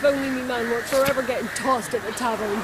If only me man weren't forever getting tossed at the tavern.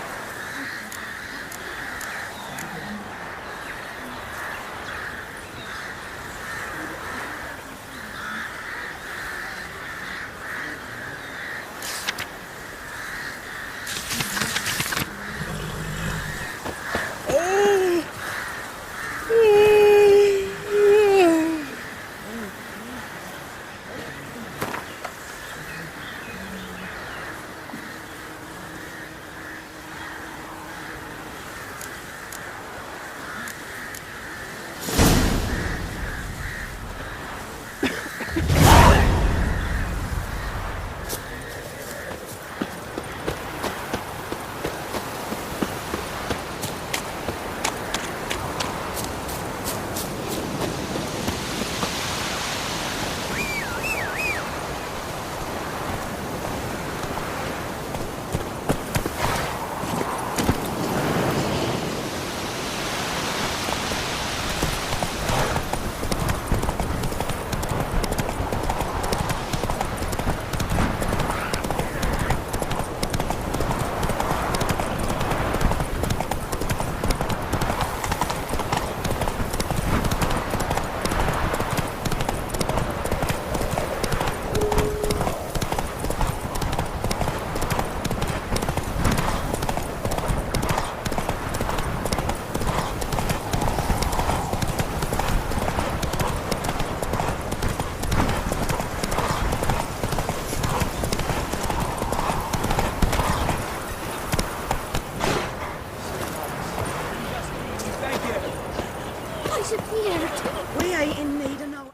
We ain't in need of no...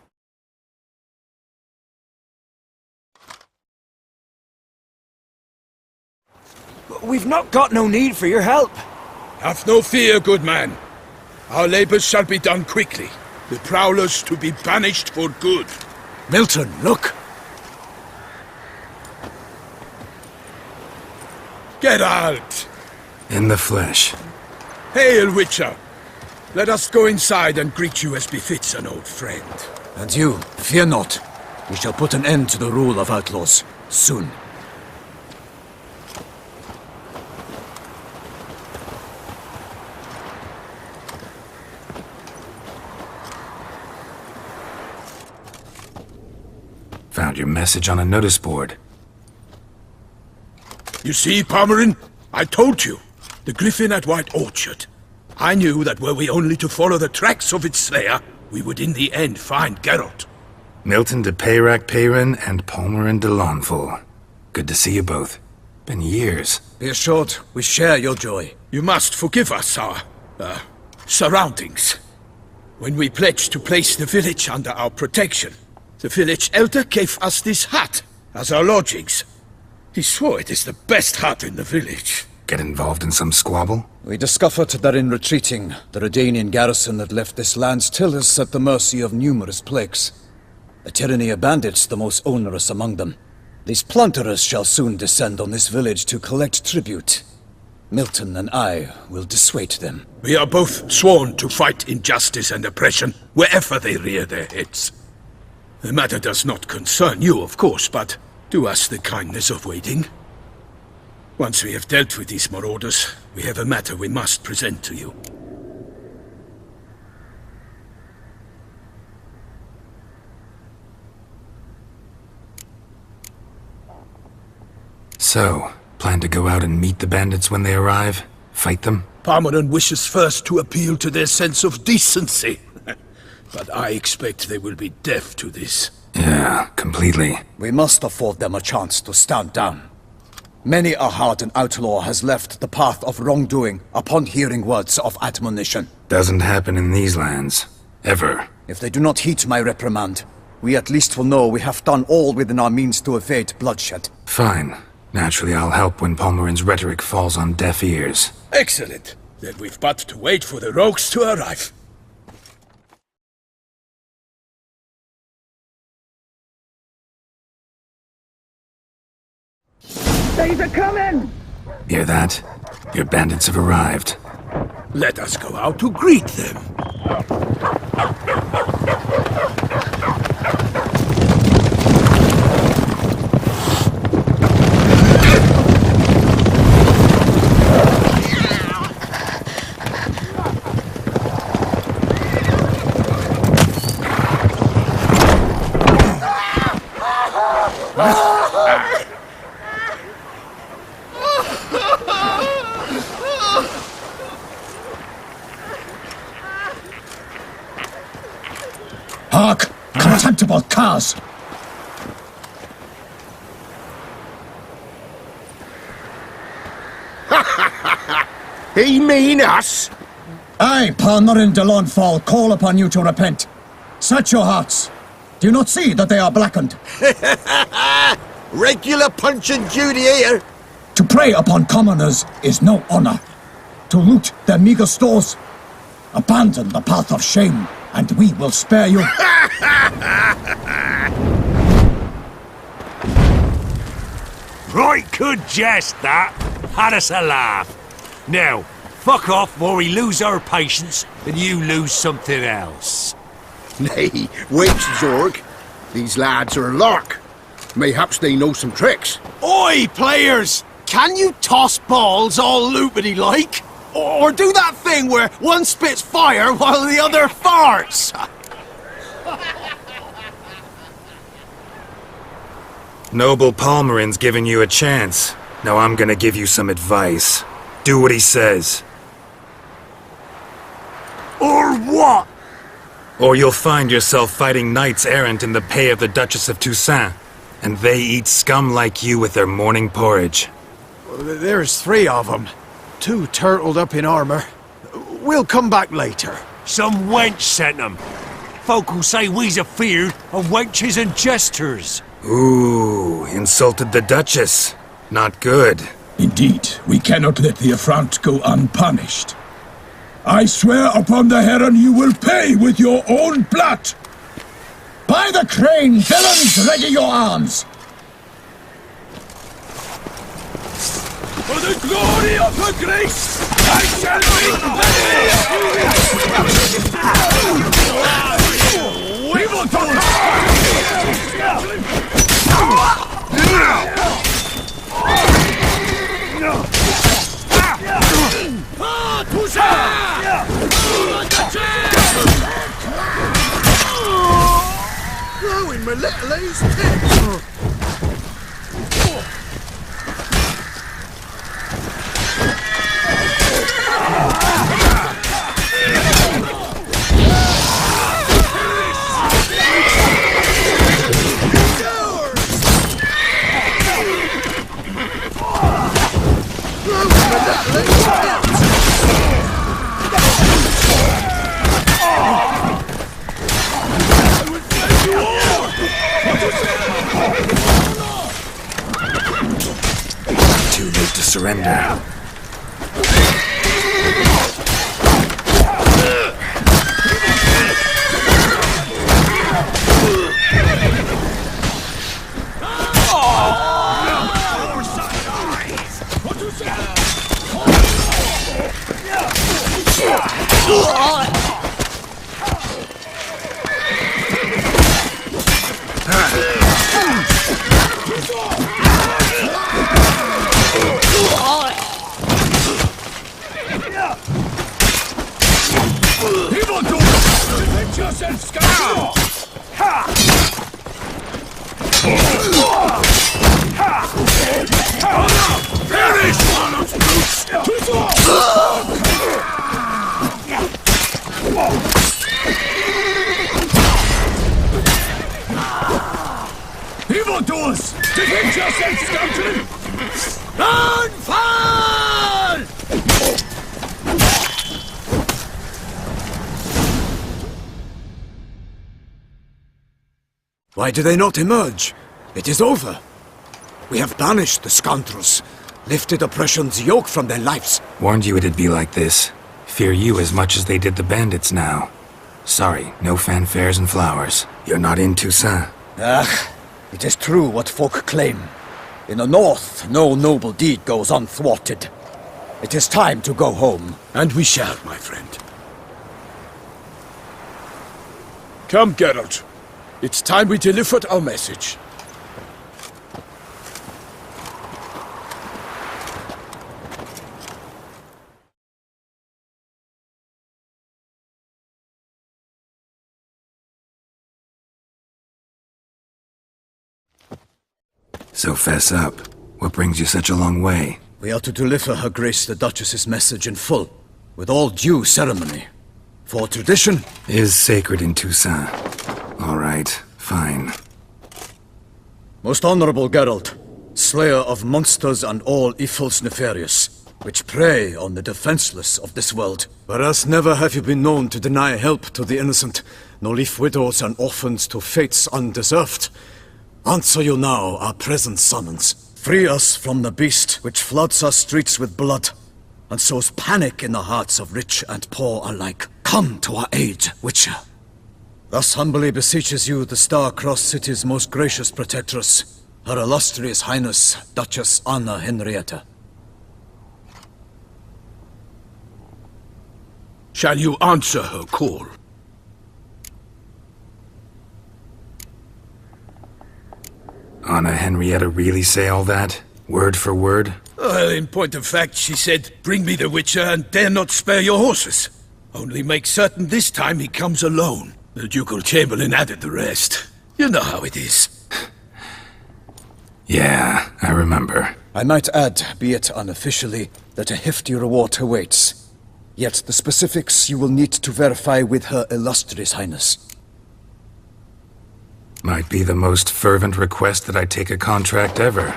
We've not got no need for your help. Have no fear, good man. Our labors shall be done quickly. The prowlers to be banished for good. Milton, look! Get out! In the flesh. Hail, Witcher! Let us go inside and greet you as befits an old friend. And you, fear not. We shall put an end to the rule of outlaws, soon. Found your message on a notice board. You see, Palmerin? I told you. The griffin at White Orchard. I knew that were we only to follow the tracks of its slayer, we would in the end find Geralt. Milton de Peyrac Peyrin and Palmerin de Lawnful. Good to see you both. Been years. Be assured, we share your joy. You must forgive us our, surroundings. When we pledged to place the village under our protection, the village elder gave us this hut as our lodgings. He swore it is the best hut in the village. Get involved in some squabble? We discovered that in retreating, the Redanian garrison that left this land still is at the mercy of numerous plagues. A tyranny of bandits the most onerous among them. These plunderers shall soon descend on this village to collect tribute. Milton and I will dissuade them. We are both sworn to fight injustice and oppression wherever they rear their heads. The matter does not concern you, of course, but do us the kindness of waiting. Once we have dealt with these marauders, we have a matter we must present to you. So, plan to go out and meet the bandits when they arrive? Fight them? Palmerin wishes first to appeal to their sense of decency. But I expect they will be deaf to this. Yeah, completely. We must afford them a chance to stand down. Many a hardened outlaw has left the path of wrongdoing upon hearing words of admonition. Doesn't happen in these lands. Ever. If they do not heed my reprimand, we at least will know we have done all within our means to evade bloodshed. Fine. Naturally, I'll help when Palmerin's rhetoric falls on deaf ears. Excellent. Then we've but to wait for the rogues to arrive. They's a coming! Hear that? Your bandits have arrived. Let us go out to greet them. Hark! Contemptible curs! He mean us? I, Palmer de Lawnfall, call upon you to repent. Search your hearts. Do you not see that they are blackened? Regular punch and Judy here. To prey upon commoners is no honor. To loot their meager stores, abandon the path of shame, and we will spare you. Right good jest, that. Had us a laugh. Now, fuck off or we lose our patience and you lose something else. Nay, wait, Zorg. These lads are a lark. Mayhaps they know some tricks. Oi, players! Can you toss balls all loopity like? Or do that thing where one spits fire while the other farts? Noble Palmerin's giving you a chance. Now I'm gonna give you some advice. Do what he says. Or what? Or you'll find yourself fighting knights errant in the pay of the Duchess of Toussaint. And they eat scum like you with their morning porridge. There's 3 of them. 2 turtled up in armor. We'll come back later. Some wench sent them. Folk will say we's afeard of wenches and jesters. Ooh, insulted the Duchess. Not good. Indeed, we cannot let the affront go unpunished. I swear upon the Heron you will pay with your own blood! By the crane, villains, ready your arms! For the glory of her grace, I shall be We will Blowing my little ace tits. Too late to surrender. Evildoers! Defend yourself, scoundrel! Downfall! Why do they not emerge? It is over. We have banished the scoundrels, lifted oppression's yoke from their lives. Warned you it'd be like this. Fear you as much as they did the bandits now. Sorry, no fanfares and flowers. You're not in Toussaint. Ah, it is true what folk claim. In the north, no noble deed goes unthwarted. It is time to go home. And we shall, my friend. Come, Geralt. It's time we delivered our message. So fess up. What brings you such a long way? We are to deliver Her Grace the Duchess's message in full, with all due ceremony. For tradition is sacred in Toussaint. All right, fine. Most honorable Geralt, slayer of monsters and all evils nefarious, which prey on the defenseless of this world. Whereas never have you been known to deny help to the innocent, nor leave widows and orphans to fates undeserved. Answer you now our present summons. Free us from the beast which floods our streets with blood, and sows panic in the hearts of rich and poor alike. Come to our aid, Witcher. Thus humbly beseeches you the Star-Crossed City's most gracious protectress, Her Illustrious Highness, Duchess Anna Henrietta. Shall you answer her call? Anna Henrietta really say all that? Word for word? Well, in point of fact, she said, "Bring me the Witcher and dare not spare your horses. Only make certain this time he comes alone." The Ducal Chamberlain added the rest. You know how it is. Yeah, I remember. I might add, be it unofficially, that a hefty reward awaits. Yet the specifics you will need to verify with Her Illustrious Highness. Might be the most fervent request that I take a contract ever.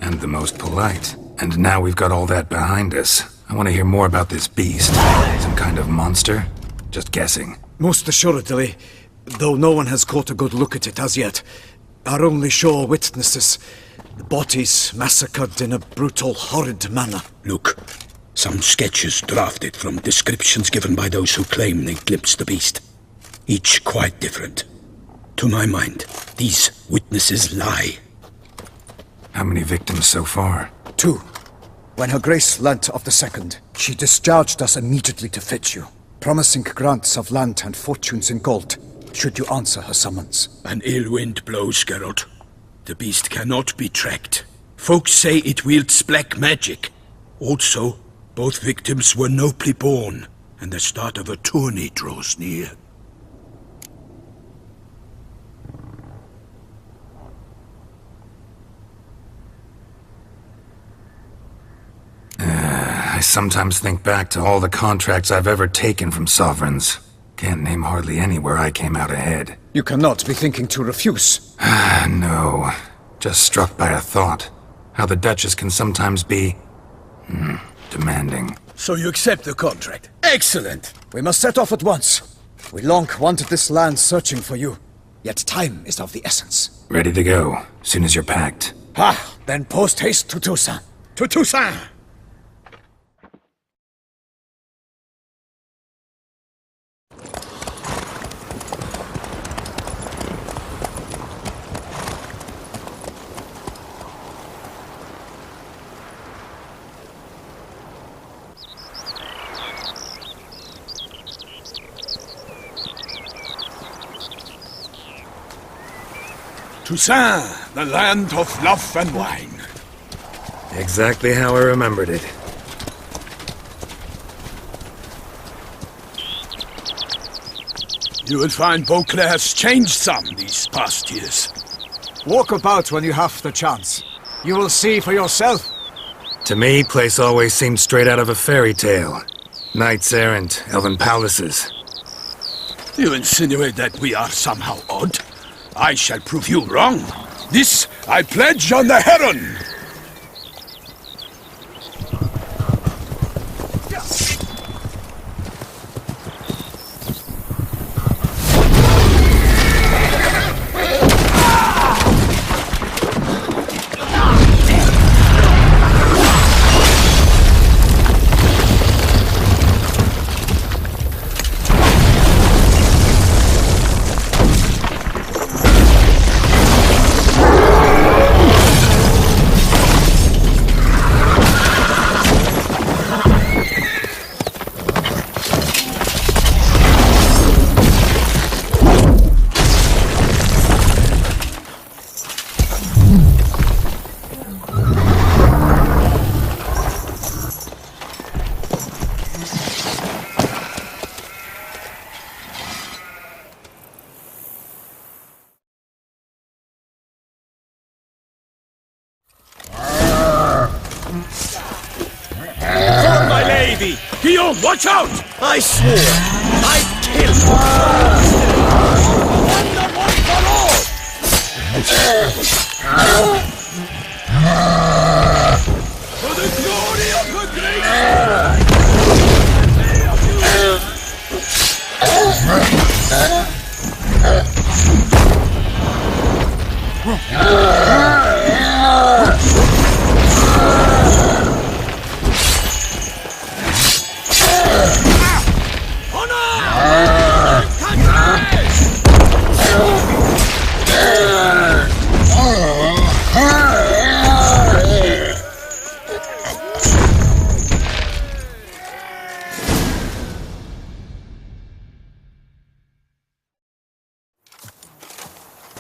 And the most polite. And now we've got all that behind us. I want to hear more about this beast. Some kind of monster? Just guessing. Most assuredly, though no one has caught a good look at it as yet. Our only sure witnesses, the bodies massacred in a brutal, horrid manner. Look, some sketches drafted from descriptions given by those who claim they glimpsed the beast. Each quite different. To my mind, these witnesses lie. How many victims so far? 2. When Her Grace learnt of the second, she discharged us immediately to fetch you, promising grants of land and fortunes in gold, should you answer her summons. An ill wind blows, Geralt. The beast cannot be tracked. Folks say it wields black magic. Also, both victims were nobly born, and the start of a tourney draws near. I sometimes think back to all the contracts I've ever taken from sovereigns. Can't name hardly any where I came out ahead. You cannot be thinking to refuse. No. Just struck by a thought. How the Duchess can sometimes be... demanding. So you accept the contract? Excellent! We must set off at once. We long wanted this land searching for you. Yet time is of the essence. Ready to go, soon as you're packed. Then post haste to Toussaint. To Toussaint! Toussaint, the land of love and wine. Exactly how I remembered it. You will find Beauclair's changed some these past years. Walk about when you have the chance. You will see for yourself. To me, place always seemed straight out of a fairy tale. Knights errant, elven palaces. You insinuate that we are somehow odd? I shall prove you wrong. This I pledge on the Heron! Guillaume, watch out! I swore I'd kill you. One for all! For the glory of the great...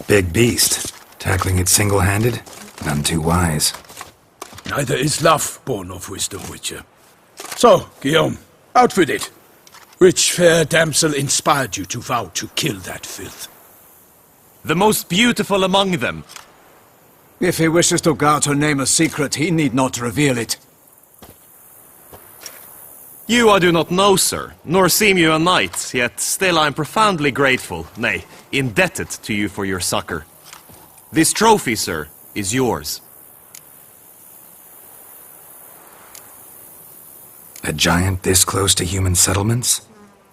Big beast. Tackling it single-handed? None too wise. Neither is love born of wisdom, Witcher. So, Guillaume, out with it. Which fair damsel inspired you to vow to kill that filth? The most beautiful among them. If he wishes to guard her name a secret, he need not reveal it. You I do not know, sir, nor seem you a knight, yet still I am profoundly grateful, nay, indebted to you for your succor. This trophy, sir, is yours. A giant this close to human settlements?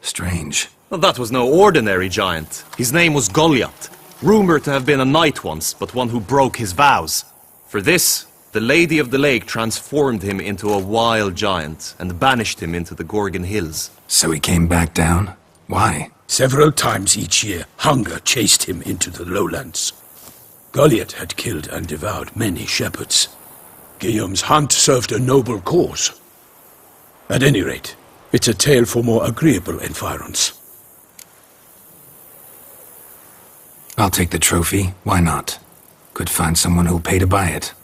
Strange. Well, that was no ordinary giant. His name was Goliath, rumored to have been a knight once, but one who broke his vows. For this, the Lady of the Lake transformed him into a wild giant and banished him into the Gorgon Hills. So he came back down? Why? Several times each year, hunger chased him into the lowlands. Goliath had killed and devoured many shepherds. Guillaume's hunt served a noble cause. At any rate, it's a tale for more agreeable environs. I'll take the trophy. Why not? Could find someone who'll pay to buy it.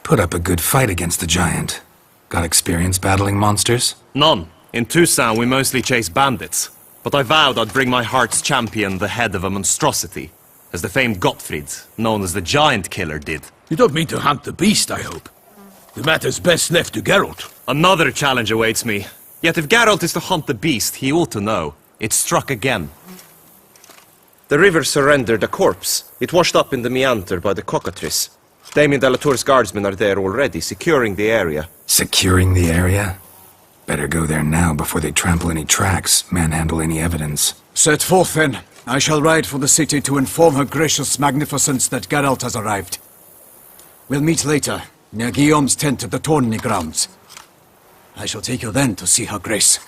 Put up a good fight against the giant. Got experience battling monsters? None. In Toussaint we mostly chase bandits. But I vowed I'd bring my heart's champion the head of a monstrosity, as the famed Gottfried, known as the Giant Killer, did. You don't mean to hunt the beast, I hope. The matter's best left to Geralt. Another challenge awaits me. Yet if Geralt is to hunt the beast, he ought to know. It struck again. The river surrendered a corpse. It washed up in the meander by the cockatrice. Damien de la Tour's guardsmen are there already, securing the area. Securing the area? Better go there now before they trample any tracks, manhandle any evidence. Set forth, then. I shall ride for the city to inform her gracious magnificence that Geralt has arrived. We'll meet later, near Guillaume's tent at the Tourney grounds. I shall take you then to see her grace.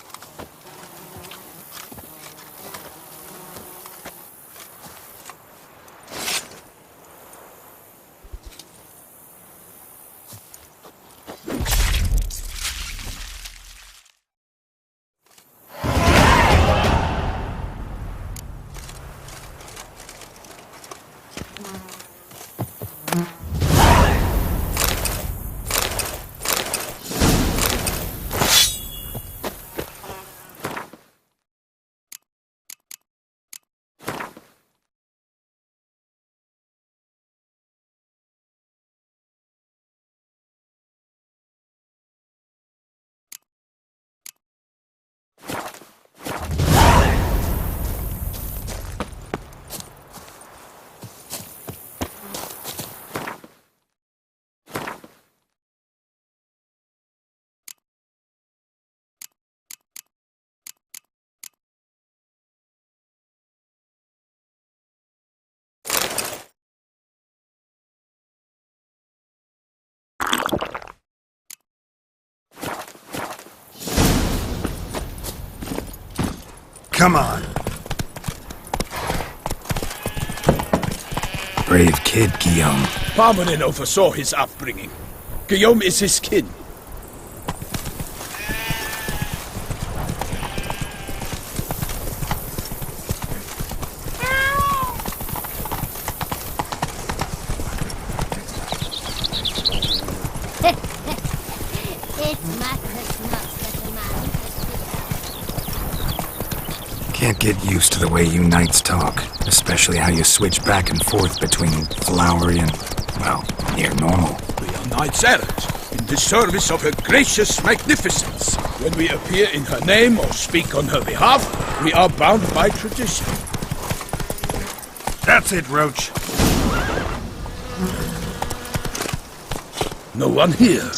Come on. Brave kid, Guillaume. Parmanin oversaw his upbringing. Guillaume is his kin. Can't get used to the way you knights talk, especially how you switch back and forth between flowery and, well, near normal. We are knights errant. in the service of her gracious magnificence. When we appear in her name or speak on her behalf, we are bound by tradition. That's it, Roach. No one here.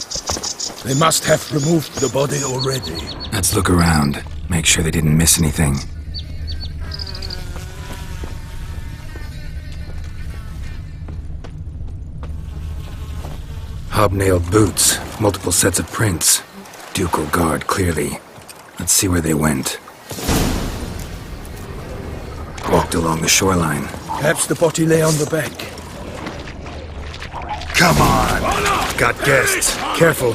They must have removed the body already. Let's look around. Make sure they didn't miss anything. Hobnailed boots, multiple sets of prints. Ducal guard, clearly. Let's see where they went. Walked along the shoreline. Perhaps the body lay on the bank. Come on! Got guests. Careful.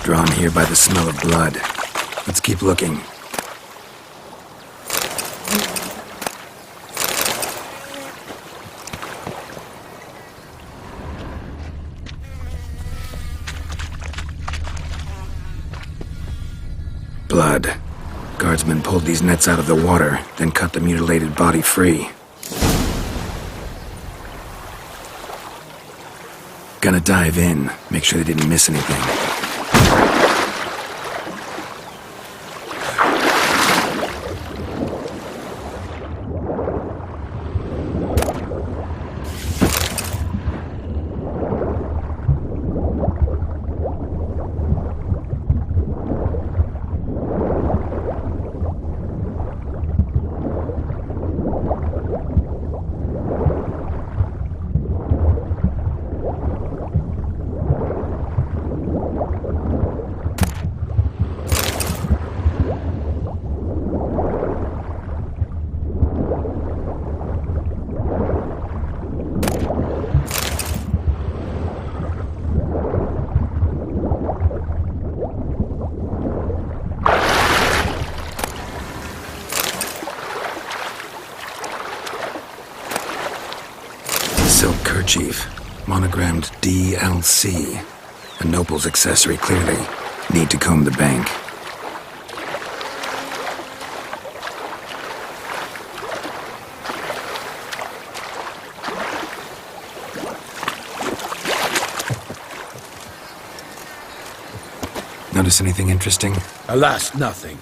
Drawn here by the smell of blood. Let's keep looking. Blood. Guardsmen pulled these nets out of the water, then cut the mutilated body free. Gonna dive in, make sure they didn't miss anything. Silk kerchief, monogrammed DLC. A noble's accessory, clearly. Need to comb the bank. Notice anything interesting? Alas, nothing.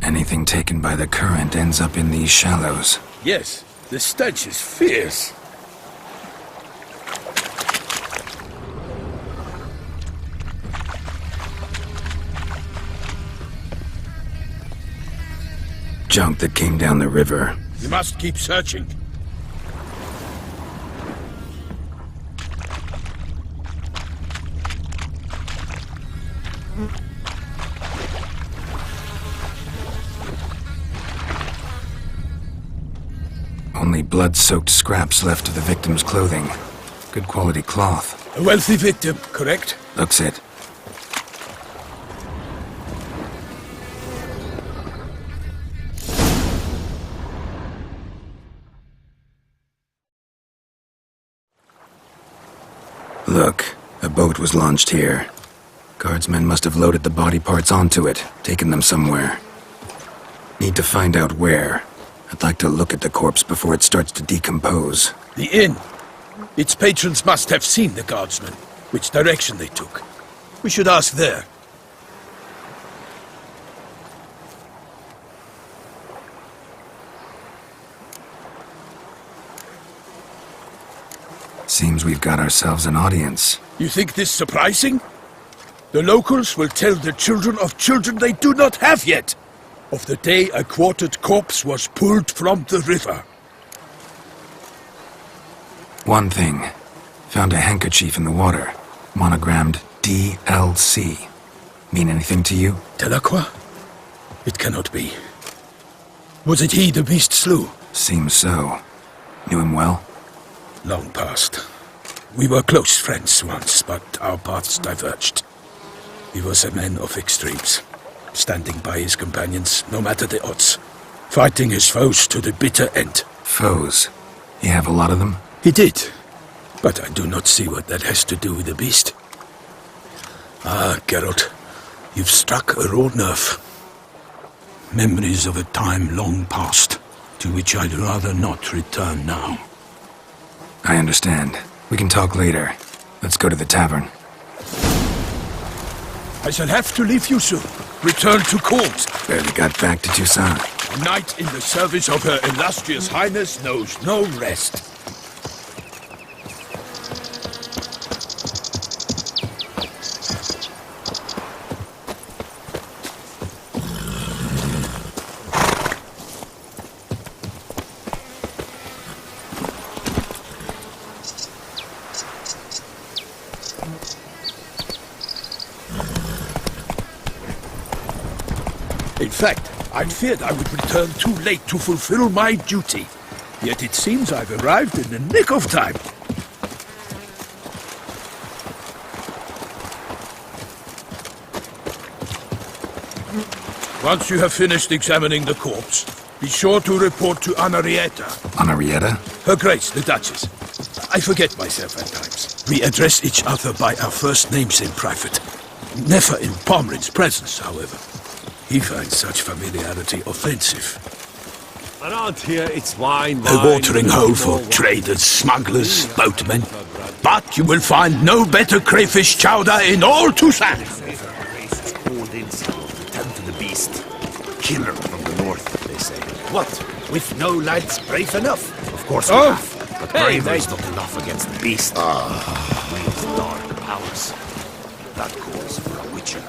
Anything taken by the current ends up in these shallows. Yes, the stench is fierce. Junk that came down the river. We must keep searching. Only blood-soaked scraps left of the victim's clothing. Good quality cloth. A wealthy victim, correct? Looks it. Look, a boat was launched here. Guardsmen must have loaded the body parts onto it, taken them somewhere. Need to find out where. I'd like to look at the corpse before it starts to decompose. The inn. Its patrons must have seen the guardsmen, which direction they took. We should ask there. Seems we've got ourselves an audience. You think this surprising? The locals will tell the children of children they do not have yet, of the day a quartered corpse was pulled from the river. One thing. Found a handkerchief in the water. Monogrammed DLC. Mean anything to you? Delacroix? It cannot be. Was it he the beast slew? Seems so. Knew him well? Long past. We were close friends once, but our paths diverged. He was a man of extremes, standing by his companions, no matter the odds. Fighting his foes to the bitter end. Foes? You have a lot of them? He did, but I do not see what that has to do with the beast. Ah, Geralt, you've struck a raw nerve. Memories of a time long past, to which I'd rather not return now. I understand. We can talk later. Let's go to the tavern. I shall have to leave you soon. Return to court. Barely got back to Toussaint. A knight in the service of Her Illustrious Highness knows no rest. In fact, I'd feared I would return too late to fulfill my duty. Yet it seems I've arrived in the nick of time. Once you have finished examining the corpse, be sure to report to Anarietta. Anarietta? Her Grace, the Duchess. I forget myself at times. We address each other by our first names in private. Never in Pomrin's presence, however. He finds such familiarity offensive. Around here, it's wine, A watering hole for traders, smugglers, boatmen. But you will find no better crayfish chowder in all Toussaint. Cold inside will return to the beast. Killer from the north, they say. What? With no lads brave enough? Of course we have. But bravery is not enough against the beast. Wields dark powers. That calls for a witcher.